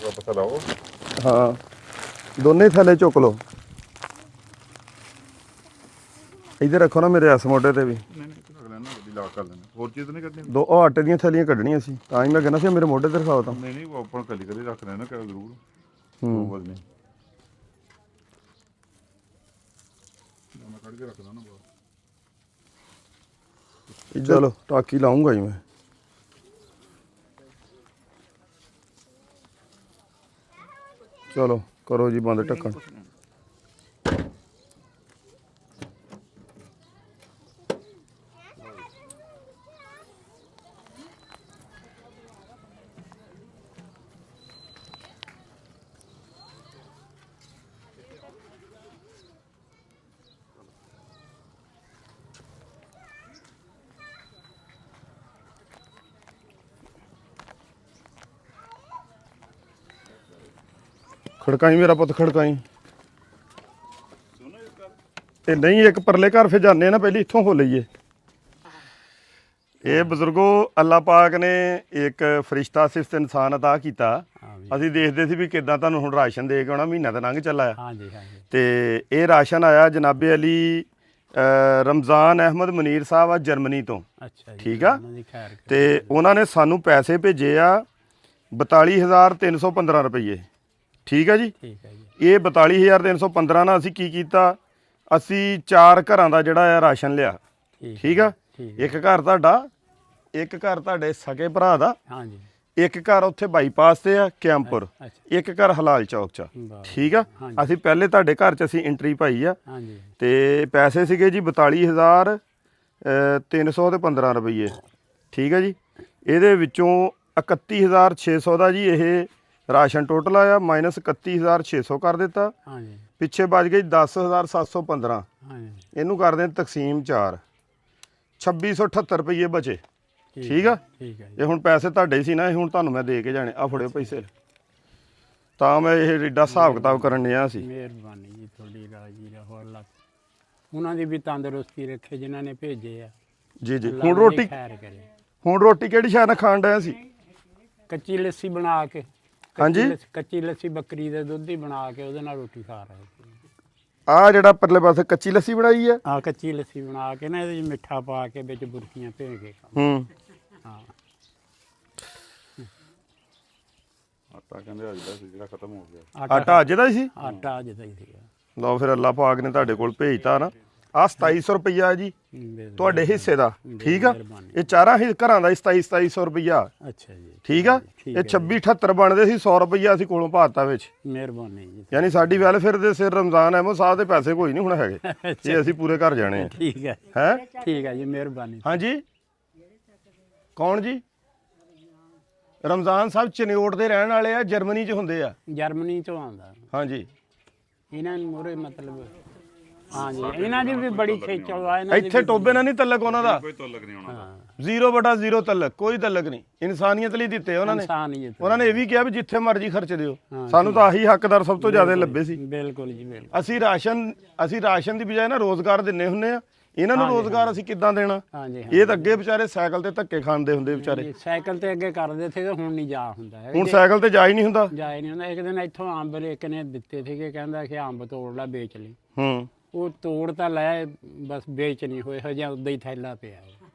ਪਤਾ ਲਾਓ। ਹਾਂ ਦੋਨੇ ਥੱਲੇ ਚੁੱਕ ਲਓ। ਇੱਧਰ ਰੱਖੋ ਨਾ ਮੇਰੇ ਇਸ ਮੋਢੇ ਤੇ ਵੀ। ਨਹੀਂ ਰੱਖ ਲੈਣਾ, ਗੱਡੀ ਲਾਕ ਕਰ ਲੈਣਾ। ਹੋਰ ਚੀਜ਼ ਨਹੀਂ ਕੱਢਣੀ। ਦੋ ਉਹ ਆਟੇ ਦੀਆਂ ਥੈਲੀਆਂ ਕੱਢਣੀਆਂ ਸੀ, ਤਾਂ ਹੀ ਮੈਂ ਕਹਿੰਦਾ ਸੀ ਮੇਰੇ ਮੋਢੇ ਤੇ ਰਖਾਓ ਤਾਂ। ਨਹੀਂ ਉਹ ਆਪਾਂ ਕਦੀ ਰੱਖ ਲੈਣਾ ਕਰ ਜ਼ਰੂਰ। ਹੂੰ ਬੋਲ ਨਹੀਂ ਮੈਂ ਕੱਢ ਕੇ ਰੱਖਦਾ ਨਾ ਬਾਹਰ। ਚਲੋ ਟਾਕੀ ਲਾਉਂਗਾ ਜੀ ਮੈਂ। ਚਲੋ ਕਰੋ ਜੀ ਬੰਦ ਢੱਕਣ। ਖੜਕਾਈ ਮੇਰਾ ਪੁੱਤ ਖੜਕਾਈ। ਤੇ ਨਹੀਂ ਇੱਕ ਪਰਲੇ ਘਰ ਫਿਰ ਜਾਂਦੇ ਆ ਨਾ, ਪਹਿਲੀ ਇੱਥੋਂ ਹੋ ਲਈਏ। ਇਹ ਬਜ਼ੁਰਗੋ ਅੱਲਾ ਪਾਕ ਨੇ ਇੱਕ ਫਰਿਸ਼ਤਾ ਸਿਫਤ ਇਨਸਾਨ ਅਤਾ ਕੀਤਾ। ਅਸੀਂ ਦੇਖਦੇ ਸੀ ਵੀ ਕਿੱਦਾਂ ਤੁਹਾਨੂੰ ਹੁਣ ਰਾਸ਼ਨ ਦੇ ਕੇ ਆਉਣਾ, ਮਹੀਨਾ ਤਾਂ ਲੰਘ ਚੱਲਾ ਆ। ਹਾਂਜੀ ਹਾਂਜੀ। ਤੇ ਇਹ ਰਾਸ਼ਨ ਆਇਆ ਜਨਾਬੇ ਅਲੀ ਰਮਜ਼ਾਨ ਅਹਿਮਦ ਮਨੀਰ ਸਾਹਿਬ ਆ ਜਰਮਨੀ ਤੋਂ। ਅੱਛਾ ਜੀ। ਠੀਕ ਆ। ਤੇ ਉਹਨਾਂ ਨੇ ਸਾਨੂੰ ਪੈਸੇ ਭੇਜੇ ਆ 42,315 ਰੁਪਏ। ਠੀਕ ਆ ਜੀ। ਠੀਕ ਹੈ ਜੀ। ਇਹ 42,315 ਨਾਲ ਅਸੀਂ ਕੀ ਕੀਤਾ, ਅਸੀਂ 4 ਘਰਾਂ ਦਾ ਜਿਹੜਾ ਆ ਰਾਸ਼ਨ ਲਿਆ। ਠੀਕ ਆ। ਇੱਕ ਘਰ ਤੁਹਾਡਾ, ਇੱਕ ਘਰ ਤੁਹਾਡੇ ਸਕੇ ਭਰਾ ਦਾ, ਹਾਂਜੀ, ਇੱਕ ਘਰ ਉੱਥੇ ਬਾਈਪਾਸ ਤੇ ਆ ਕੈਂਪੁਰ, ਇੱਕ ਘਰ ਹਲਾਲ ਚੌਕ ਚ। ਠੀਕ ਆ। ਅਸੀਂ ਪਹਿਲੇ ਤੁਹਾਡੇ ਘਰ ਚ ਅਸੀਂ ਐਂਟਰੀ ਪਾਈ ਆ। ਹਾਂਜੀ। ਤੇ ਪੈਸੇ ਸੀਗੇ ਜੀ 42,315 ਰੁਪਏ। ਠੀਕ ਆ ਜੀ। ਇਹਦੇ ਵਿੱਚੋਂ 31,600 ਦਾ ਜੀ ਇਹ ਰਾਸ਼ਨ ਟੋਟਲ ਆਇਆ, ਮਾਈਨਸ 31,600 ਕਰ ਦਿੱਤਾ। ਹਾਂਜੀ। ਪਿੱਛੇ ਬਚ ਗਈ 10,715। ਹਾਂਜੀ। ਇਹਨੂੰ ਕਰਦੇ ਤਕਸੀਮ 4, 2678 ਰੁਪਏ ਬਚੇ। ਠੀਕ ਆ। ਠੀਕ ਹੈ ਜੀ। ਇਹ ਹੁਣ ਪੈਸੇ ਤੁਹਾਡੇ ਸੀ ਨਾ, ਇਹ ਹੁਣ ਤੁਹਾਨੂੰ ਮੈਂ ਦੇ ਕੇ ਜਾਣੇ। ਆ ਫੜਿਓ ਪੈਸੇ। ਤਾਂ ਮੈਂ ਇਹ ਏਡਾ ਹਿਸਾਬ ਕਿਤਾਬ ਕਰਨ ਡਿਆ ਸੀ। ਮਿਹਰਬਾਨੀ ਜੀ ਤੁਹਾਡੀ, ਰਾਜੀ ਰਹੋ ਅੱਲਾ ਉਹਨਾਂ ਦੀ ਵੀ ਤੰਦਰੁਸਤੀ ਰੱਖੇ ਜਿਨ੍ਹਾਂ ਨੇ ਭੇਜੇ ਆ। ਜੀ ਜੀ। ਅੱਲਾ ਹੁਣ ਉਹਨਾਂ ਦੀ ਰੋਟੀ, ਖੈਰ ਕਰੇ। ਹੁਣ ਰੋਟੀ ਕਿਹੜੀ ਸ਼ਾਇਦ ਨਾਲ ਖਾਣ ਡਿਆ ਸੀ? ਕੱਚੀ ਲੱਸੀ ਬਣਾ ਕੇ। ਹਾਂਜੀ। ਕੱਚੀ ਲੱਸੀ ਬੱਕਰੀ ਦੇ ਦੁੱਧ ਦੀ ਬਣਾ ਕੇ ਉਹਦੇ ਨਾਲ ਰੋਟੀ ਖਾ ਰਹੇ ਸੀ। ਆ ਜਿਹੜਾ ਪਰਲੇ ਪਾਸੇ ਕੱਚੀ ਲੱਸੀ ਬਣਾਈ ਆ। ਆ ਕੱਚੀ ਲੱਸੀ ਬਣਾ ਕੇ ਨਾ ਇਹਦੇ ਵਿੱਚ ਮਿੱਠਾ ਪਾ ਕੇ ਵਿੱਚ ਬੁਰਕੀਆਂ ਭੇਜ ਕੇ। ਹੂੰ। ਹਾਂ। ਆਟਾ ਕਹਿੰਦੇ ਅੱਜ ਦਾ ਸੀ ਜਿਹੜਾ ਖਤਮ ਹੋ ਗਿਆ। ਆਟਾ ਅੱਜ ਦਾ ਹੀ ਸੀ। ਆਟਾ ਅੱਜ ਦਾ ਹੀ ਸੀਗਾ। ਲਓ ਫਿਰ ਅੱਲਾ ਪਾਕ ਨੇ ਤੁਹਾਡੇ ਕੋਲ ਭੇਜਤਾ ਨਾ। ਆ 2700 ਰੁਪਈਆ ਜੀ ਤੁਹਾਡੇ ਹਿੱਸੇ ਦਾ। ਠੀਕ ਆ। ਇਹ ਚਾਰਾਂ ਘਰਾਂ ਦਾ 2700 ਰੁਪਈਆ। ਅੱਛਾ ਜੀ। ਠੀਕ ਆ। ਇਹ 2678 ਬਣਦੇ ਸੀ, 100 ਰੁਪਈਆ ਅਸੀਂ ਕੋਲੋਂ ਪਾਤਾ ਵਿੱਚ। ਮਿਹਰਬਾਨੀ ਜੀ। ਯਾਨੀ ਸਾਡੀ ਵੈਲਫੇਅਰ ਦੇ ਸਿਰ ਰਮਜ਼ਾਨ ਅਹਿਮਦ ਸਾਹਿਬ ਦੇ ਪੈਸੇ ਕੋਈ ਨਹੀਂ ਹੁਣ ਹੈਗੇ, ਇਹ ਅਸੀਂ ਪੂਰੇ ਘਰ ਜਾਣੇ ਆ। ਠੀਕ ਹੈ। ਹੈ ਠੀਕ ਹੈ ਜੀ, ਮਿਹਰਬਾਨੀ। ਹਾਂਜੀ। ਕੌਣ ਜੀ? ਰਮਜ਼ਾਨ ਸਾਹਿਬ ਚਨਿਓਟ ਦੇ ਰਹਿਣ ਵਾਲੇ ਆ, ਜਰਮਨੀ 'ਚ ਹੁੰਦੇ ਆ। ਜਰਮਨੀ ਤੋਂ ਆਉਂਦਾ। ਹਾਂਜੀ। ਇਹਨਾਂ ਨੂੰ ਮੋਰੇ ਮਤਲਬ ਹਾਂਜੀ ਇਹਨਾਂ ਦੀ ਵੀ ਬੜੀ ਖੇਚਲ ਆ। ਇਹਨਾਂ ਇੱਥੇ ਟੋਬੇ ਨਾਲ ਨਹੀਂ ਤਲਕ ਉਹਨਾਂ ਦਾ, ਕੋਈ ਤਲਕ ਨਹੀਂ ਆਉਣਾ। 0/0 ਤਲਕ, ਕੋਈ ਤਲਕ ਨਹੀਂ। ਇਨਸਾਨੀਅਤ ਲਈ ਦਿੱਤੇ ਉਹਨਾਂ ਨੇ। ਉਹਨਾਂ ਨੇ ਇਹ ਵੀ ਕਿਹਾ ਵੀ ਜਿੱਥੇ ਮਰਜ਼ੀ ਖਰਚ ਦਿਓ। ਸਾਨੂੰ ਤਾਂ ਆਹੀ ਹੱਕਦਾਰ ਸਭ ਤੋਂ ਜ਼ਿਆਦਾ ਲੱਭੇ ਸੀ। ਬਿਲਕੁਲ ਜੀ ਬਿਲਕੁਲ। ਅਸੀਂ ਰਾਸ਼ਨ ਦੀ ਬਜਾਏ ਨਾ ਰੋਜ਼ਗਾਰ ਦਿੰਨੇ ਹੁੰਨੇ ਆ। ਇਹਨਾਂ ਨੂੰ ਰੋਜ਼ਗਾਰ ਅਸੀਂ ਕਿੱਦਾਂ ਦੇਣਾ? ਇਹ ਤਾਂ ਅੱਗੇ ਵਿਚਾਰੇ ਸਾਈਕਲ ਤੇ ਧੱਕੇ ਖਾਂਦੇ ਹੁੰਦੇ ਵਿਚਾਰੇ। ਸਾਈਕਲ ਤੇ ਅੱਗੇ ਕਰਦੇ ਸੀਗੇ, ਹੁਣ ਨਹੀਂ ਜਾ ਹੁੰਦਾ। ਹੁਣ ਸਾਈਕਲ ਤੇ ਜਾ ਹੀ ਨਹੀਂ ਹੁੰਦਾ। ਜਾ ਹੀ ਨਹੀਂ ਹੁੰਦਾ। ਇੱਕ ਦਿਨ ਇੱਥੋਂ ਅੰਬ ਇੱਕ ਨੇ ਦਿੱਤੇ ਸੀਗੇ, ਕਹਿੰਦਾ ਕਿ ਅੰਬ ਤੋੜ ਲੈ ਵੇਚ ਲਈ। ਹੂੰ। ਉਹ ਤੋੜ ਤਾਂ ਲੈ, ਬਸ ਵੇਚ ਨਹੀਂ ਹੋਏ ਹਜੇ, ਉਦਾਂ ਹੀ ਥੈਲਾ ਪਿਆ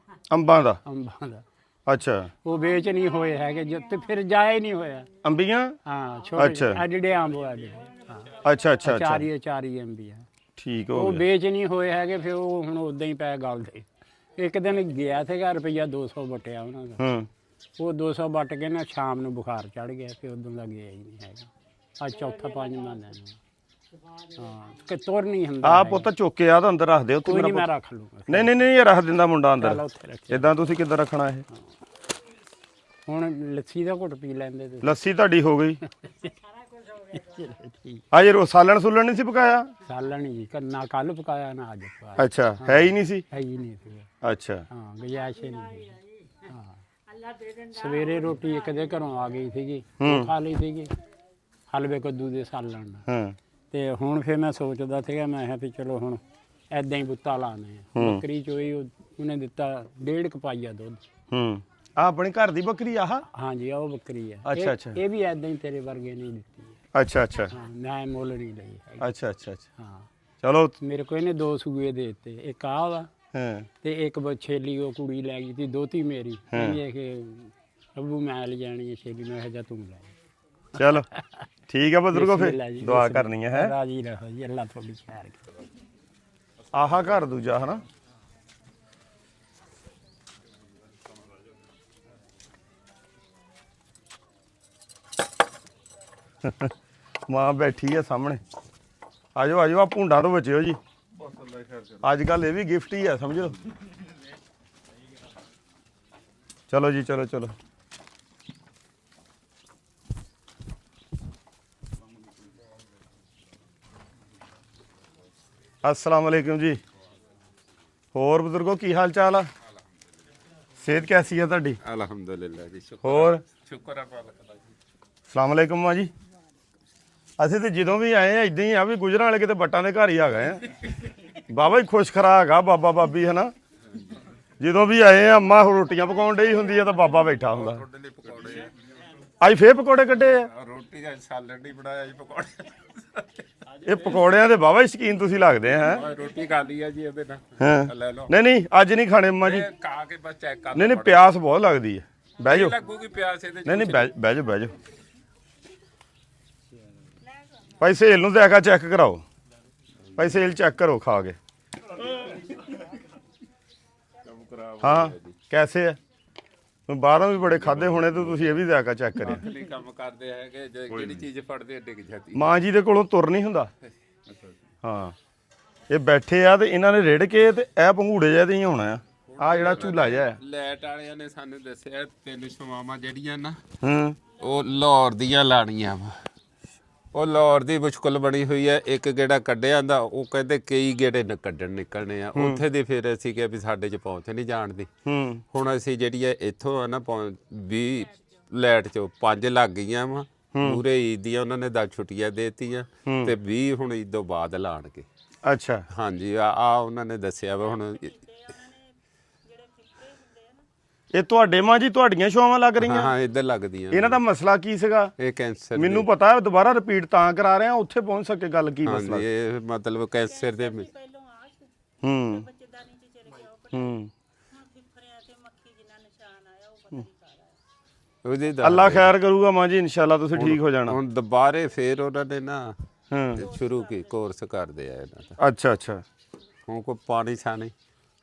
ਅੰਬਾਂ ਦਾ। ਅੰਬਾਂ ਦਾ। ਅੱਛਾ। ਉਹ ਵੇਚ ਨਹੀਂ ਹੋਏ ਹੈਗੇ ਤੇ ਫਿਰ ਜਾਇਆ ਹੀ ਨਹੀਂ ਹੋਇਆ। ਅੰਬੀਆਂ। ਹਾਂ ਛੋਟੇ ਐਡੇ ਅੰਬ ਹੋਏ। ਅੱਛਾ ਅੱਛਾ। ਚਾਰੀ ਅੰਬੀ ਆ। ਠੀਕ ਉਹ ਹੋ ਗਿਆ। ਵੇਚ ਨਹੀਂ ਹੋਏ ਹੈਗੇ, ਫਿਰ ਉਹ ਹੁਣ ਉਦਾਂ ਹੀ ਪੈ ਗਲਦੇ। ਇੱਕ ਦਿਨ ਗਿਆ ਸੀਗਾ, ਰੁਪਈਆ 200 ਵਟਿਆ ਉਹਨਾਂ ਦਾ। ਹੂੰ। ਉਹ 200 ਵੱਟ ਕੇ ਨਾ ਸ਼ਾਮ ਨੂੰ ਬੁਖਾਰ ਚੜ ਗਿਆ, ਫਿਰ ਉਦੋਂ ਦਾ ਗਿਆ ਹੀ ਨਹੀਂ ਹੈਗਾ। ਅੱਜ ਚੌਥਾ 5 ਮਹੀਨਾ ਹਾਂ ਕਿ ਤੁਰ ਨਹੀਂ ਹੁੰਦਾ। ਆ ਪੁੱਤ ਚੁੱਕ ਕੇ ਆ ਤਾਂ ਅੰਦਰ ਰੱਖ ਦਿਓ। ਕੋਈ ਨਹੀਂ, ਮੈਂ ਰੱਖ ਲੂੰਗਾ। ਨਹੀਂ ਇਹ ਰੱਖ ਦਿੰਦਾ ਮੁੰਡਾ ਅੰਦਰ। ਉੱਥੇ ਰੱਖ। ਇਦਾਂ ਤੁਸੀਂ ਕਿੱਦਾਂ ਰੱਖਣਾ ਇਹ? ਹੁਣ ਲੱਸੀ ਦਾ ਘੁੱਟ ਪੀ ਲੈਂਦੇ ਤੁਸੀਂ। ਲੱਸੀ ਤੁਹਾਡੀ ਹੋ ਗਈ। ਠੀਕ। ਅਜੇ ਸਾਲਣ ਸੁਲਣ ਨਹੀਂ ਸੀ ਪਕਾਇਆ? ਸਾਲਣ ਜੀ ਨਾ ਕੱਲ ਪਕਾਇਆ ਨਾ ਅੱਜ ਪਕਾਇਆ। ਅੱਛਾ। ਹੈ ਹੀ ਨਹੀਂ ਸੀ। ਹੈ ਹੀ ਨਹੀਂ ਸੀ। ਅੱਛਾ। ਹਾਂ ਗੁਜਾਇਸ਼ ਹੀ ਨਹੀਂ। ਹਾਂ ਸਵੇਰੇ ਰੋਟੀ ਇੱਕ ਦੇ ਘਰੋਂ ਆ ਗਈ ਸੀਗੀ, ਖਾ ਲਈ ਸੀਗੀ ਹਲਵੇ ਕੱਦੂ ਦੇ ਸਾਲਣ। ਹਾਂ। ਤੇ ਹੁਣ ਫਿਰ ਮੈਂ ਸੋਚਦਾ ਸੀਗਾ, ਮੈਂ ਕਿਹਾ ਵੀ ਚਲੋ ਹੁਣ ਐਦਾਂ ਹੀ ਬੁੱਤਾ ਲਾਣੇ ਆ। ਬੱਕਰੀ ਚੋਈ ਉਹਨੇ ਦਿੱਤਾ 1.5 ਪਾਈਆ ਦੁੱਧ। ਹੂੰ। ਆ ਆਪਣੀ ਘਰ ਦੀ ਬੱਕਰੀ ਆਹ? ਹਾਂਜੀ ਉਹ ਬੱਕਰੀ ਹੈ। ਅੱਛਾ, ਅੱਛਾ। ਇਹ ਵੀ ਐਦਾਂ ਹੀ ਤੇਰੇ ਵਰਗੇ ਨਹੀਂ ਦਿੱਤੀ ਹੈ। ਅੱਛਾ ਅੱਛਾ ਹਾਂ ਮੈਂ ਮੁੱਲ ਨਹੀਂ ਲਈ ਹੈਗੀ। ਅੱਛਾ ਅੱਛਾ ਅੱਛਾ ਹਾਂ ਚਲੋ। ਮੇਰੇ ਕੋਲ ਇਹਨੇ 2 ਸੂਏ ਦੇ ਦਿੱਤੇ, ਇੱਕ ਆਹ ਵਾ ਹਾਂ ਤੇ ਇੱਕ ਛੇਲੀ ਉਹ ਕੁੜੀ ਲੈ ਗਈ ਸੀ ਦੋਤੀ ਮੇਰੀ, ਕਹਿੰਦੀ ਹੈ ਕਿ ਅੱਬੂ ਮੈਂ ਲੈ ਜਾਣੀ ਹੈ ਛੇਲੀ, ਮੈਂ ਕਿਹਾ ਜਾ ਤੂੰ ਲੈ। ਚਲੋ ਠੀਕ ਆ ਬਜ਼ੁਰਗੋ, ਫਿਰ ਬਿਸਮਿਲ੍ਲਾ ਜੀ, ਦੁਆ ਬਿਸਮਿਲ੍ਲਾ। ਕਰਨੀ ਹੈ। ਰਾਜੀ ਰਹੋ ਜੀ, ਅੱਲਾ ਤੁਹਾਡੀ ਖੈਰ ਕਰੇ। ਆਹਾ ਘਰ ਦੂਜਾ ਹਨਾ। ਮਾਂ ਬੈਠੀ ਆ ਸਾਹਮਣੇ। ਆਜੋ ਆਜੋ, ਆ ਭੁੰਡਾਂ ਤੋਂ ਬਚਿਓ ਜੀ, ਅੱਜ ਕੱਲ ਇਹ ਵੀ ਗਿਫਟ ਹੀ ਆ ਸਮਝੋ। ਚਲੋ ਜੀ ਚਲੋ ਚਲੋ। अस्सलाम वालेकुम जी। ਹੋਰ ਬਜ਼ੁਰਗੋ ਕੀ ਹਾਲ ਚਾਲ ਆ? ਸਿਹਤ ਕੈਸੀ ਆ ਤੁਹਾਡੀ? ਅਲਹਮਦੁਲਿਲਾ ਜੀ, ਹੋਰ ਸ਼ੁਕਰ ਹੈ ਮਾਲਕ ਦਾ ਜੀ। ਅਸਲਾਮ ਵਾਲੇਕੁਮ ਮਾਂ ਜੀ। ਅਸੀਂ ਤੇ ਜਦੋਂ ਵੀ ਆਏ ਆ ਇਦਾਂ ਹੀ ਆ ਵੀ ਗੁਜਰਾਂ ਵਾਲੇ ਕਿਤੇ ਬੱਟਾਂ ਦੇ ਘਰ ਹੀ ਆ ਗਏ ਆ। ਬਾਬਾ ਜੀ ਖੁਸ਼ ਖਰਾ ਹੈਗਾ ਬਾਬਾ ਬਾਬੀ ਹਨਾ। ਜਦੋਂ ਵੀ ਆਏ ਆ ਅੰਮਾ ਰੋਟੀਆਂ ਪਕਾਉਣ ਡਈ ਹੁੰਦੀ ਆ ਤਾਂ ਬਾਬਾ ਬੈਠਾ ਹੁੰਦਾ। ਤੁਹਾਡੇ ਲਈ ਪਕੌੜੇ ਆ, ਅੱਜ ਫੇਰ ਪਕੌੜੇ ਕੱਢੇ ਆ। ਰੋਟੀ ਦਾ ਸਾਲਣ ਨਹੀਂ ਬਣਾਇਆ ਜੀ, ਪਕੌੜੇ। ਇਹ ਪਕੌੜਿਆਂ ਦੇ ਬਾਬਾ ਜੀ ਸ਼ੌਕੀਨ ਤੁਸੀਂ ਲੱਗਦੇ ਆ ਹੈਂ। ਰੋਟੀ ਖਾ ਲਈ ਆ ਜੀ ਇਹਦੇ ਨਾਲ, ਹਾਂ ਲੈ ਲਓ। ਨਹੀਂ ਨਹੀਂ ਅੱਜ ਨਹੀਂ ਖਾਣੇ ਅੰਮਾ ਜੀ। ਇਹ ਖਾ ਕੇ ਬਸ ਚੈੱਕ ਕਰ ਨਹੀਂ ਨਹੀਂ ਪਿਆਸ ਬਹੁਤ ਲੱਗਦੀ ਹੈ। ਬਹਿ ਜਾਓ। ਲੱਗੂਗੀ ਪਿਆਸ ਇਹਦੇ ਚ। ਨਹੀਂ ਨਹੀਂ ਬਹਿ ਜਾਓ ਬਹਿ ਜਾਓ। ਭਾਈ ਸੇਲ ਨੂੰ ਦੇਖਾ ਚੈੱਕ ਕਰਾਓ। ਭਾਈ ਸੇਲ ਚੈੱਕ ਕਰੋ ਖਾ ਕੇ। ਹਾਂ ਕੈਸੇ ਹੈ? ਬਾਹਰੋਂ ਵੀ ਬੜੇ ਖਾਦੇ ਹੋਣੇ ਤੇ ਤੁਸੀਂ ਇਹ ਵੀ ਦੇਖਾ ਚੈੱਕ ਕਰਿਓ। ਅਸਲੀ ਕੰਮ ਕਰਦੇ ਹੈਗੇ, ਜਿਹੜੀ ਚੀਜ਼ ਫੜਦੇ ਡਿੱਗ ਜਾਂਦੀ। ਮਾਂ ਜੀ ਦੇ ਕੋਲੋਂ ਤੁਰ ਨਹੀਂ ਹੁੰਦਾ। ਹਾਂ ਇਹ ਬੈਠੇ ਆ ਤੇ ਇਹਨਾਂ ਨੇ ਰਿੜ ਕੇ ਤੇ ਇਹ ਪੰਘੂੜੇ ਜਿਹੇ ਤੇ ਹੀ ਹੋਣਾ ਆ। ਆ ਜਿਹੜਾ ਝੂਲਾ ਜਿਹਾ ਹੈ। ਲੈਟ ਵਾਲਿਆਂ ਨੇ ਸਾਨੂੰ ਦੱਸਿਆ 3 ਸ਼ਵਾਵਾਂ ਜਿਹੜੀਆਂ ਨਾ ਹੂੰ ਉਹ ਲਾਹੌਰ ਦੀਆਂ ਲਾਣੀਆਂ ਵਾ। ਉਹ ਲਾਹੌਰ ਦੀ ਮੁਸ਼ਕਲ ਬਣੀ ਹੋਈ ਹੈ। ਇੱਕ ਗੇੜਾ ਕੱਢਿਆ ਦਾ, ਉਹ ਕਹਿੰਦੇ ਕਈ ਗੇੜੇ ਨਿਕਲਣੇ ਆ ਉੱਥੇ ਦੀ। ਫਿਰ ਅਸੀਂ ਕਿਹਾ ਵੀ ਸਾਡੇ 'ਚ ਪਹੁੰਚ ਨਹੀਂ ਜਾਣ ਦੀ। ਹੁਣ ਅਸੀਂ ਜਿਹੜੀ ਹੈ ਇੱਥੋਂ ਆ ਨਾ 20 ਲੈਟ 'ਚੋਂ 5 ਲੱਗ ਗਈਆਂ ਵਾ ਪੂਰੇ ਈਦ ਦੀਆਂ। ਉਹਨਾਂ ਨੇ 10 ਛੁੱਟੀਆਂ ਦੇ ਦਿੱਤੀਆਂ ਤੇ 20 ਹੁਣ ਈਦ ਤੋਂ ਬਾਅਦ ਲਾਣਗੇ। ਅੱਛਾ ਹਾਂਜੀ ਆ ਉਹਨਾਂ ਨੇ ਦੱਸਿਆ ਵਾ। ਹੁਣ ਇਹ ਤੁਹਾਡੇ ਮਾਂ ਜੀ ਤੁਹਾਡੀਆਂ ਸ਼ੋਆਂ ਲੱਗ ਰਹੀਆਂ? ਹਾਂ ਇੱਧਰ ਲੱਗਦੀਆਂ। ਇਹਨਾਂ ਦਾ ਮਸਲਾ ਕੀ ਸੀਗਾ? ਇਹ ਕੈਂਸਰ ਮੈਨੂੰ ਪਤਾ ਹੈ, ਦੁਬਾਰਾ ਰਿਪੀਟ ਤਾਂ ਕਰਾ ਰਹੇ ਆ ਉੱਥੇ ਪਹੁੰਚ ਸਕੇ ਗੱਲ ਕੀ ਮਸਲਾ। ਹਾਂਜੀ ਇਹ ਮਤਲਬ ਕੈਂਸਰ ਦੇ ਹੂੰ ਹੂੰ ਉਹਦੇ ਅੱਲਾ ਖੈਰ ਕਰੂਗਾ ਮਾਂ ਜੀ, ਇਨਸ਼ਾਅੱਲਾ ਤੁਸੀਂ ਠੀਕ ਹੋ ਜਾਣਾ। ਹੁਣ ਦੁਬਾਰੇ ਫੇਰ ਉਹਨਾਂ ਨੇ ਨਾ ਹੂੰ ਸ਼ੁਰੂ ਕੀ ਕੋਰਸ ਕਰਦੇ ਆ ਇਹਨਾਂ ਦਾ। ਅੱਛਾ ਅੱਛਾ। ਹੁਣ ਕੋਈ ਪਾਣੀ ਛਾਣੀ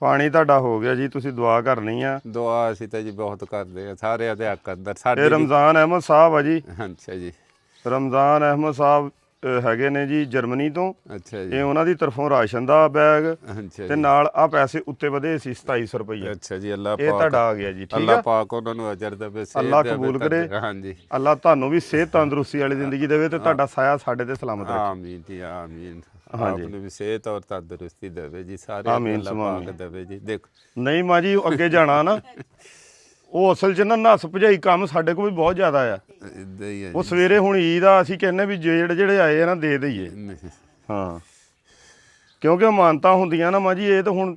ਪਾਣੀ ਤੁਹਾਡਾ ਹੋ ਗਿਆ ਜੀ, ਤੁਸੀਂ ਦੁਆ ਕਰਨੀ ਆ। ਦੁਆ ਅਸੀਂ ਤਾਂ ਜੀ ਬਹੁਤ ਕਰਦੇ ਆ ਸਾਰਿਆਂ ਦੇ ਹੱਕ ਅੰਦਰ। ਸਾਡੇ ਇਹ ਰਮਜ਼ਾਨ ਅਹਿਮਦ ਸਾਹਿਬ ਆ ਜੀ। ਅੱਛਾ ਜੀ। ਰਮਜ਼ਾਨ ਅਹਿਮਦ ਸਾਹਿਬ ਹੈਗੇ ਨੇ ਜੀ ਜਰਮਨੀ ਤੋਂ। ਅੱਛਾ ਜੀ। ਇਹ ਉਹਨਾਂ ਦੀ ਤਰਫੋਂ ਰਾਸ਼ਨ ਦਾ ਬੈਗ ਅੱਛਾ ਤੇ ਜੀ। ਨਾਲ ਆ ਪੈਸੇ ਉੱਤੇ ਵਧੇ ਸੀ 2700 ਰੁਪਏ। ਅੱਛਾ ਜੀ। ਅੱਲਾ ਇਹ ਪਾਕ ਤੁਹਾਡਾ ਆ ਗਿਆ ਜੀ। ਠੀਕ ਅੱਲਾ ਆ, ਪਾਕ ਉਹਨਾਂ ਨੂੰ ਅਜਰ ਦੇਵੇ, ਸਿਹਤ ਅੱਲਾ ਦੇਵੇ, ਕਬੂਲ ਕਰੇ। ਹਾਂਜੀ ਅੱਲਾ ਤੁਹਾਨੂੰ ਵੀ ਸਿਹਤ ਤੰਦਰੁਸਤੀ ਵਾਲੀ ਜ਼ਿੰਦਗੀ ਦੇਵੇ ਤੇ ਤੁਹਾਡਾ ਸਾਇਆ ਸਾਡੇ ਤੇ ਸਲਾਮਤ ਰੱਖੇ। ਆਮੀਨ ਜੀ ਆਮੀਨ। ਆਪਨੂੰ ਵੀ ਸਿਹਤ ਔਰ ਤੰਦਰੁਸਤੀ ਦੇਵੇ ਜੀ, ਸਾਰੇ ਆਮੀਨ, ਅੱਲਾ ਸੁਭਾਨ ਪਾਕ ਦੇਵੇ ਜੀ। ਦੇਖੋ ਨਹੀਂ ਮਾਂ ਜੀ ਉਹ ਅੱਗੇ ਜਾਣਾ ਨਾ, ਉਹ ਅਸਲ 'ਚ ਨਾ ਨਸ ਭਜਾਈ ਕੰਮ ਸਾਡੇ ਕੋਲ ਵੀ ਬਹੁਤ ਜ਼ਿਆਦਾ ਆ। ਇਦਾਂ ਹੀ ਹੈ ਉਹ ਸਵੇਰੇ ਹੁਣ ਈਦ ਆ, ਅਸੀਂ ਕਹਿੰਦੇ ਵੀ ਜਿਹੜੇ ਜਿਹੜੇ ਆਏ ਆ ਨਾ ਦੇ ਦਈਏ। ਜੀ। ਹਾਂ ਕਿਉਂਕਿ ਮਾਨਤਾ ਹੁੰਦੀਆਂ ਨਾ ਮਾਂ ਜੀ, ਇਹ ਤਾਂ ਹੁਣ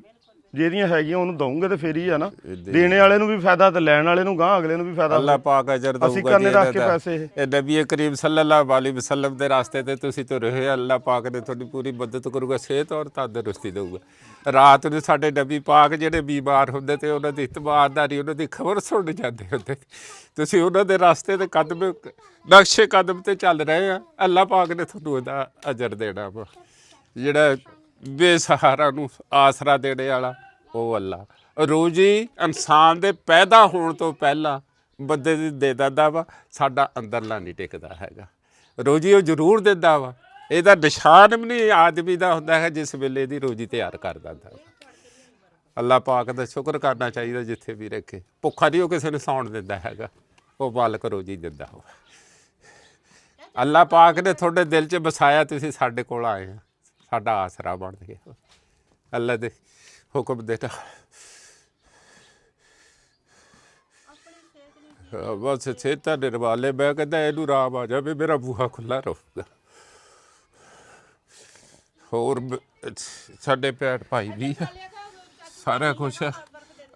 ਜਿਹਦੀਆਂ ਹੈਗੀਆਂ ਉਹਨੂੰ ਦਊਂਗੇ ਤੇ ਫੇਰ ਹੀ ਆ ਨਾ। ਦੇਣੇ ਵਾਲੇ ਨੂੰ ਵੀ ਫਾਇਦਾ ਤੇ ਲੈਣ ਵਾਲੇ ਨੂੰ ਗਾਂ ਅਗਲੇ ਨੂੰ ਵੀ ਫਾਇਦਾ। ਅੱਲਾ ਪਾਕ ਅਜਰ ਦਊਗਾ ਅਸੀਂ ਕਰਨੇ ਰੱਖ ਕੇ ਪੈਸੇ ਇਹ। ਇਹ ਨਬੀ ਕਰੀਮ ਸੱਲੱਲਾਹੁ ਅਲੈਹਿ ਵਸੱਲਮ ਦੇ ਰਾਸਤੇ ਤੇ ਤੁਸੀਂ ਤੁਰੇ ਹੋਏ, ਅੱਲਾ ਪਾਕ ਨੇ ਤੁਹਾਡੀ ਪੂਰੀ ਮਦਦ ਕਰੂਗਾ, ਸਿਹਤ ਔਰ ਤੰਦਰੁਸਤੀ ਦੇਊਗਾ। ਰਾਤ ਨੂੰ ਸਾਡੇ ਨਬੀ ਪਾਕ ਜਿਹੜੇ ਬਿਮਾਰ ਹੁੰਦੇ ਤੇ ਉਹਨਾਂ ਦੀ ਇਤਬਾਰਦਾਰੀ, ਉਹਨਾਂ ਦੀ ਖਬਰ ਸੁਣ ਜਾਂਦੇ ਹੁੰਦੇ। ਤੁਸੀਂ ਉਹਨਾਂ ਦੇ ਰਾਸਤੇ ਤੇ ਕਦਮ ਨਕਸ਼ੇ ਕਦਮ ਤੇ ਚੱਲ ਰਹੇ ਆ, ਅੱਲਾ ਪਾਕ ਨੇ ਤੁਹਾਨੂੰ ਉਹਦਾ ਅਜਰ ਦੇਣਾ ਵਾ। ਜਿਹੜਾ ਬੇਸਹਾਰਾ ਨੂੰ ਆਸਰਾ ਦੇਣੇ ਵਾਲਾ ਉਹ ਅੱਲਾ ਰੋਜ਼ੀ ਇਨਸਾਨ ਦੇ ਪੈਦਾ ਹੋਣ ਤੋਂ ਪਹਿਲਾਂ ਬੰਦੇ ਦੀ ਦੇ ਦਿੰਦਾ ਵਾ, ਸਾਡਾ ਅੰਦਰਲਾ ਨਹੀਂ ਟਿਕਦਾ ਹੈਗਾ। ਰੋਜ਼ੀ ਉਹ ਜ਼ਰੂਰ ਦਿੰਦਾ ਵਾ, ਇਹਦਾ ਨਿਸ਼ਾਨ ਵੀ ਨਹੀਂ ਆਦਮੀ ਦਾ ਹੁੰਦਾ ਹੈ ਜਿਸ ਵੇਲੇ ਦੀ ਰੋਜ਼ੀ ਤਿਆਰ ਕਰ ਦਿੰਦਾ ਵਾ। ਅੱਲਾ ਪਾਕ ਦਾ ਸ਼ੁਕਰ ਕਰਨਾ ਚਾਹੀਦਾ ਜਿੱਥੇ ਵੀ ਰੱਖੇ। ਭੁੱਖਾ ਨਹੀਂ ਉਹ ਕਿਸੇ ਨੂੰ ਸੌਣ ਦਿੰਦਾ ਹੈਗਾ, ਉਹ ਮਾਲਕ ਰੋਜ਼ੀ ਦਿੰਦਾ ਹੋਵੇ। ਅੱਲਾ ਪਾਕ ਨੇ ਤੁਹਾਡੇ ਦਿਲ 'ਚ ਵਸਾਇਆ, ਤੁਸੀਂ ਸਾਡੇ ਕੋਲ ਆਏ ਆ, ਸਾਡਾ ਆਸਰਾ ਬਣ ਗਿਆ ਅੱਲਾ ਦੇ ਹੁਕਮ ਦੇ ਨਾਲ। ਬਸ ਸਿਹਤਾਂ ਨਿਰਵਾਲੇ। ਮੈਂ ਕਹਿੰਦਾ ਇਹਨੂੰ ਆਰਾਮ ਆ ਜਾਵੇ, ਮੇਰਾ ਬੂਹਾ ਖੁੱਲ੍ਹਾ ਰਹੂਗਾ। ਹੋਰ ਸਾਡੇ ਭੈਣ ਭਾਈ ਵੀ ਆ, ਸਾਰਾ ਕੁਛ ਆ।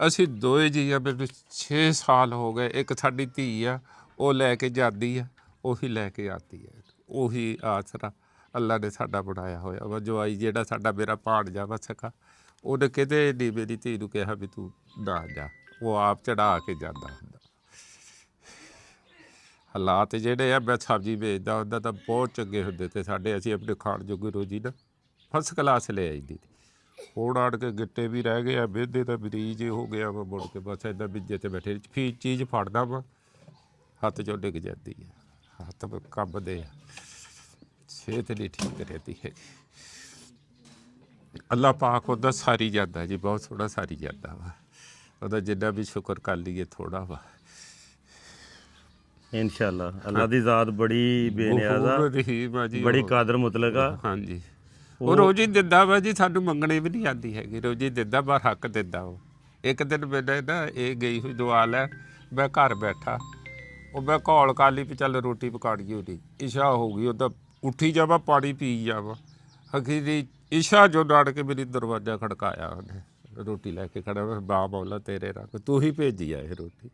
ਅਸੀਂ ਦੋਏ ਜੀ ਆ, ਮੈਨੂੰ 6 ਸਾਲ ਹੋ ਗਏ। ਇੱਕ ਸਾਡੀ ਧੀ ਆ, ਉਹ ਲੈ ਕੇ ਜਾਂਦੀ ਆ, ਉਹੀ ਲੈ ਕੇ ਆਤੀ ਹੈ। ਉਹੀ ਆਸਰਾ ਅੱਲਾ ਨੇ ਸਾਡਾ ਬਣਾਇਆ ਹੋਇਆ ਵਾ। ਜਵਾਈ ਜਿਹੜਾ ਸਾਡਾ ਮੇਰਾ ਭਾਣਜਾ ਵਾ ਸਕਾ, ਉਹਨੇ ਕਿਤੇ ਨਹੀਂ ਮੇਰੀ ਧੀ ਨੂੰ ਕਿਹਾ ਵੀ ਤੂੰ ਨਾ ਜਾ, ਉਹ ਆਪ ਚੜਾ ਕੇ ਜਾਂਦਾ ਹੁੰਦਾ। ਹਾਲਾਤ ਜਿਹੜੇ ਆ, ਮੈਂ ਸਬਜ਼ੀ ਵੇਚਦਾ ਹੁੰਦਾ ਤਾਂ ਬਹੁਤ ਚੰਗੇ ਹੁੰਦੇ ਤੇ ਸਾਡੇ, ਅਸੀਂ ਆਪਣੇ ਖਾਣ ਜੋਗੀ ਰੋਜੀ ਨਾ ਫਸਟ ਕਲਾਸ ਲੈ ਆਈਦੀ। ਹੁਣ ਆੜ ਕੇ ਗਿੱਟੇ ਵੀ ਰਹਿ ਗਏ ਆ, ਵਿਹਦੇ ਤਾਂ ਮਰੀਜ਼ ਹੋ ਗਿਆ ਵਾ, ਮੁੜ ਕੇ ਬਸ ਇੱਦਾਂ ਬਿੱਜੇ ਤੇ ਬੈਠੇ ਫੀ ਚੀਜ਼ ਫੜਦਾ ਵਾ ਹੱਥ 'ਚੋਂ ਡਿੱਗ ਜਾਂਦੀ ਹੈ, ਹੱਥ ਕੰਬਦੇ ਆ, ਸਿਹਤ ਨਹੀਂ ਠੀਕ ਰਹਿੰਦੀ ਹੈ। ਅੱਲਾ ਪਾਕ ਉਹਦਾ ਸਾਰੀ ਜਾਂਦਾ ਜੀ, ਬਹੁਤ ਸੋਹਣਾ ਸਾਰੀ ਜਾਂਦਾ ਵਾ, ਉਹਦਾ ਜਿੰਨਾ ਵੀ ਸ਼ੁਕਰ ਕਰ ਲਈਏ ਥੋੜਾ ਵਾ। ਇਨਸ਼ਾਅੱਲਾ ਅੱਲਾ ਦੀ ਜ਼ਾਤ ਬੜੀ ਬੇਨਿਆਜ਼ ਆ, ਰਹੀਮ ਆ ਜੀ, ਬੜੀ ਕਾਦਰ ਮੁਤਲਕ ਆ। ਹਾਂਜੀ, ਉਹ ਰੋਜ਼ੀ ਦਿੰਦਾ ਵਾ ਜੀ, ਸਾਨੂੰ ਮੰਗਣੀ ਵੀ ਨਹੀਂ ਆਉਂਦੀ ਹੈਗੀ, ਰੋਜ਼ੀ ਦਿੰਦਾ ਪਰ ਹੱਕ ਦਿੰਦਾ। ਉਹ ਇੱਕ ਦਿਨ ਮੈਨੇ ਨਾ ਇਹ ਗਈ ਹੋਈ ਦੁਆ ਲੈ, ਮੈਂ ਘਰ ਬੈਠਾ, ਉਹ ਮੈਂ ਘੋਲ ਕਰ ਲਈ ਵੀ ਚੱਲ ਰੋਟੀ ਪਕਾਉਣੀ ਹੋਣੀ, ਇਸ਼ਾ ਹੋ ਗਈ, ਉਹਦਾ ਉੱਠੀ ਜਾਵਾ ਪਾਣੀ ਪੀ ਜਾਵਾ, ਅਖੀਰੀ ਇਸ਼ਾ ਜੋ ਡਾੜ ਕੇ ਮੇਰੀ ਦਰਵਾਜ਼ਾ ਖੜਕਾਇਆ ਉਹਨੇ, ਰੋਟੀ ਲੈ ਕੇ ਖੜਾ, ਬਾ ਮੌਲਾ ਤੇਰੇ ਰੱਖ, ਤੂੰ ਹੀ ਭੇਜੀ ਆ ਇਹ ਰੋਟੀ,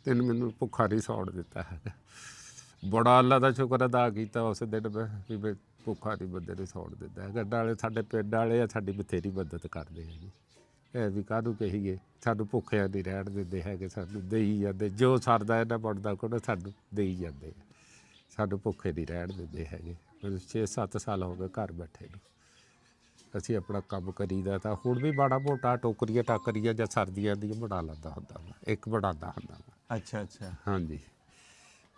ਤੈਨੂੰ ਮੈਨੂੰ ਭੁੱਖਾ ਨਹੀਂ ਸੌਣ ਦਿੱਤਾ ਹੈਗਾ। ਬੜਾ ਅੱਲਾ ਦਾ ਸ਼ੁਕਰ ਅਦਾ ਕੀਤਾ ਉਸ ਦਿਨ ਮੈਂ ਵੀ ਮੈਂ ਭੁੱਖਾ ਨਹੀਂ ਬੰਦੇ ਨੂੰ ਸੌਣ ਦਿੰਦਾ ਹੈਗਾ। ਨਾਲੇ ਸਾਡੇ ਪਿੰਡ ਵਾਲੇ ਆ, ਸਾਡੀ ਬਥੇਰੀ ਮਦਦ ਕਰਦੇ ਆ ਜੀ, ਇਹ ਵੀ ਕਾਹਨੂੰ ਕਹੀਏ, ਸਾਨੂੰ ਭੁੱਖਿਆਂ ਨਹੀਂ ਰਹਿਣ ਦਿੰਦੇ ਹੈਗੇ, ਸਾਨੂੰ ਦੇਈ ਜਾਂਦੇ ਜੋ ਸਰਦਾ ਇਹਨਾਂ ਬਣਦਾ ਕੋਲ ਸਾਨੂੰ ਦੇਈ ਜਾਂਦੇ ਆ, ਸਾਨੂੰ ਭੁੱਖੇ ਨਹੀਂ ਰਹਿਣ ਦਿੰਦੇ ਹੈਗੇ। ਮੈਨੂੰ 6-7 ਸਾਲ ਹੋ ਗਏ ਘਰ ਬੈਠੇ ਨੂੰ, ਅਸੀਂ ਆਪਣਾ ਕੰਮ ਕਰੀਦਾ ਤਾਂ ਹੁਣ ਵੀ ਮਾੜਾ ਮੋਟਾ ਟੋਕਰੀਆਂ ਟਾਕਰੀਆਂ ਜਾਂ ਸਰਦੀਆਂ ਦੀਆਂ ਬਣਾ ਲੈਂਦਾ ਹੁੰਦਾ ਵਾ, ਇੱਕ ਬਣਾਉਂਦਾ ਹੁੰਦਾ ਵਾ। ਅੱਛਾ ਅੱਛਾ, ਹਾਂਜੀ,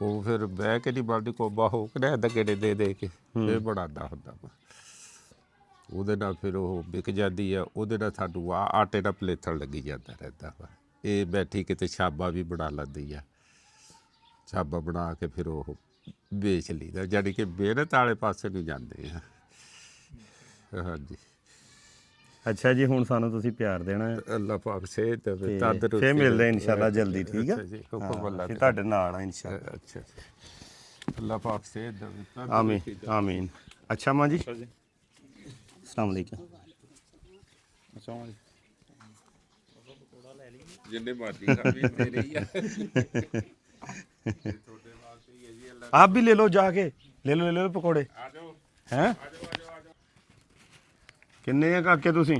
ਉਹ ਫਿਰ ਬਹਿ ਕੇ ਨਹੀਂ ਬਣਦੀ, ਕੋਬਾ ਹੋ ਕੇ ਨਾ ਗੇੜੇ ਦੇ ਕੇ ਫਿਰ ਬਣਾਉਂਦਾ ਹੁੰਦਾ ਵਾ। ਉਹਦੇ ਨਾਲ ਫਿਰ ਉਹ ਵਿਕ ਜਾਂਦੀ ਆ, ਉਹਦੇ ਨਾਲ ਸਾਨੂੰ ਆਟੇ ਨਾਲ ਪਲੇਥਣ ਲੱਗੀ ਜਾਂਦਾ ਰਹਿੰਦਾ ਵਾ। ਇਹ ਬੈਠੀ ਕਿਤੇ ਛਾਬਾ ਵੀ ਬਣਾ ਲੈਂਦੀ ਆ, ਛਾਬਾ ਬਣਾ ਕੇ ਫਿਰ ਉਹ ਵੇਚ ਲਈਦਾ, ਜਾਣੀ ਕਿ ਮਿਹਨਤ ਵਾਲੇ ਪਾਸੇ ਨੂੰ ਜਾਂਦੇ ਆ। ਹਾਂਜੀ, ਅੱਛਾ ਜੀ, ਹੁਣ ਸਾਨੂੰ ਤੁਸੀਂ ਪਿਆਰ ਦੇਣਾ ਹੈ, ਅੱਲਾ ਪਾਕ ਸਿਹਤ ਦੇਵੇ, ਫਿਰ ਮਿਲਦੇ ਇਨਸ਼ਾਅੱਲਾ ਜਲਦੀ, ਠੀਕ ਹੈ ਜੀ, ਹੁਕਮ ਅੱਲਾ ਅਸੀਂ ਤੁਹਾਡੇ ਨਾਲ ਆ ਇਨਸ਼ਾਅੱਲਾ। ਅੱਛਾ, ਅੱਲਾ ਪਾਕ ਸਿਹਤ ਦੇਵੇ, ਆਮੀਨ ਆਮੀਨ। ਅੱਛਾ ਮਾਂ ਜੀ, ਅਸਲਾਮ ਵਾਲੇਕੁਮ। ਅੱਛਾ ਜੀ, ਜਿੰਨੇ ਮਰਜ਼ੀ ਖਾਵੀ ਤੇਰੇ ਹੀ ਆ। आप भी ले लो जाके, ले लो पकौड़े हैं। किन्ने आ काके तुसी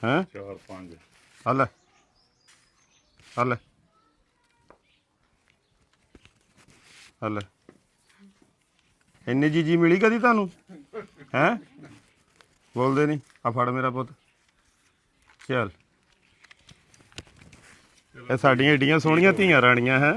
हैं? 4-5 हल हल हल इन्नी चीजी मिली कदी तुहानू हैं? बोलते नहीं, आ फड़ मेरा पुत, चल। ਇਹ ਸਾਡੀਆਂ ਏਡੀਆਂ ਸੋਹਣੀਆਂ ਧੀਆਂ ਰਾਣੀਆਂ ਹੈ।